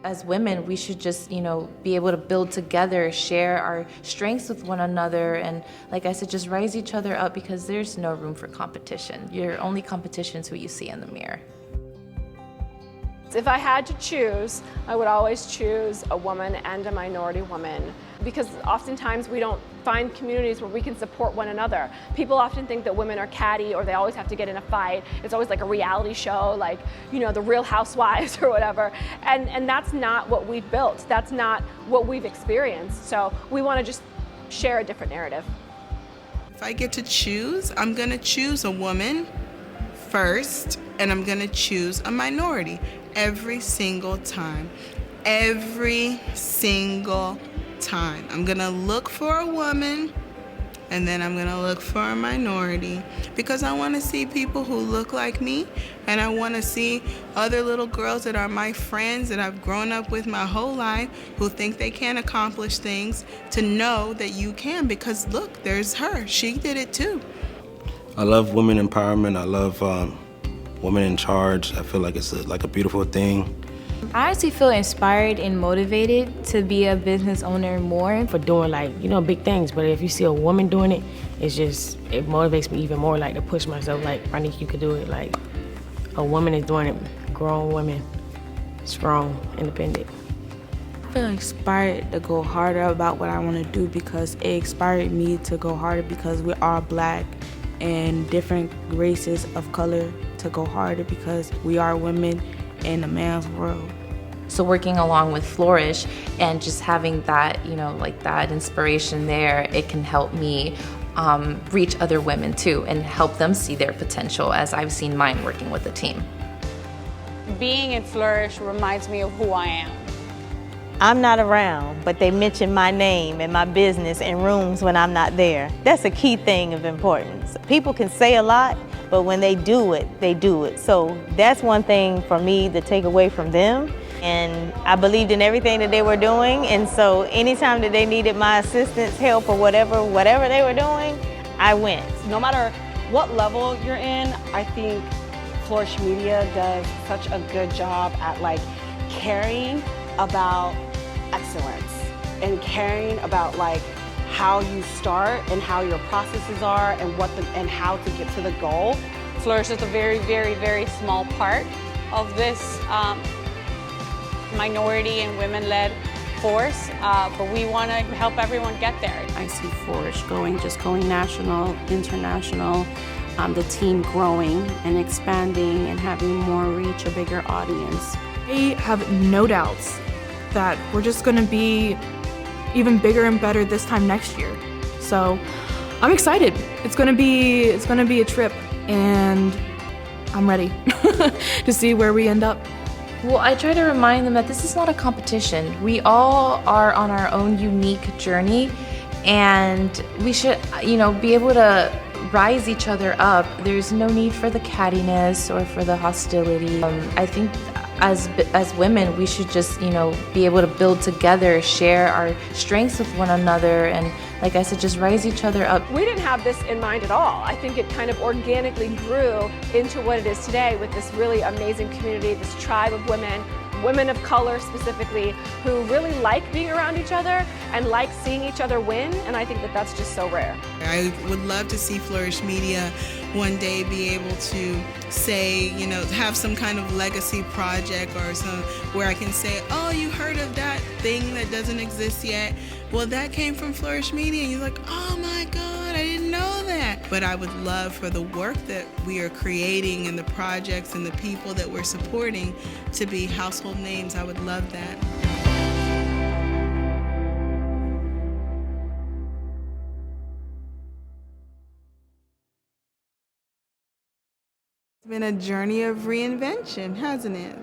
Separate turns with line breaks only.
As women, we should just, be able to build together, share our strengths with one another, and like I said, just rise each other up because there's no room for competition. Your only competition is who you see in the mirror.
If I had to choose, I would always choose a woman and a minority woman because oftentimes we don't find communities where we can support one another. People often think that women are catty or they always have to get in a fight. It's always like a reality show, like, the Real Housewives or whatever. And that's not what we've built. That's not what we've experienced. So we want to just share a different narrative.
If I get to choose, I'm going to choose a woman first, and I'm going to choose a minority every single time. Every single time. I'm going to look for a woman, and then I'm going to look for a minority because I want to see people who look like me, and I want to see other little girls that are my friends that I've grown up with my whole life who think they can accomplish things to know that you can because look, there's her. She did it too.
I love women empowerment. I love women in charge. I feel like it's like a beautiful thing.
I honestly feel inspired and motivated to be a business owner more.
For doing big things, but if you see a woman doing it, it motivates me even more to push myself like, Ronique, you could do it. Like a woman is doing it, grown women, strong, independent.
I feel inspired to go harder about what I want to do because it inspired me to go harder because we're all Black and different races of color to go harder because we are women in a man's world.
So working along with Flourish and just having that, that inspiration there, it can help me reach other women too and help them see their potential as I've seen mine working with the team.
Being in Flourish reminds me of who I am.
I'm not around, but they mention my name and my business in rooms when I'm not there. That's a key thing of importance. People can say a lot, but when they do it, they do it. So that's one thing for me to take away from them. And I believed in everything that they were doing, and so anytime that they needed my assistance, help, or whatever they were doing, I went.
No matter what level you're in, I think Flourish Media does such a good job at caring about excellence and caring about how you start and how your processes are and how to get to the goal. Flourish is a very, very, very small part of this minority and women-led force, but we want to help everyone get there.
I see Flourish going national, international, the team growing and expanding and having more reach, a bigger audience.
I have no doubts that we're just going to be even bigger and better this time next year. So I'm excited. It's going to be a trip, and I'm ready to see where we end up.
Well, I try to remind them that this is not a competition. We all are on our own unique journey, and we should, be able to rise each other up. There's no need for the cattiness or for the hostility. I think as women, we should just, be able to build together, share our strengths with one another, and like I said, just rise each other up.
We didn't have this in mind at all. I think it kind of organically grew into what it is today with this really amazing community, this tribe of women of color specifically, who really like being around each other and like seeing each other win, and I think that that's just so rare.
I would love to see Flourish Media one day be able to say, have some kind of legacy project or where I can say, oh, you heard of that thing that doesn't exist yet? Well, that came from Flourish Media. And you're like, oh my God, I didn't know that. But I would love for the work that we are creating and the projects and the people that we're supporting to be household names. I would love that. It's been a journey of reinvention, hasn't it?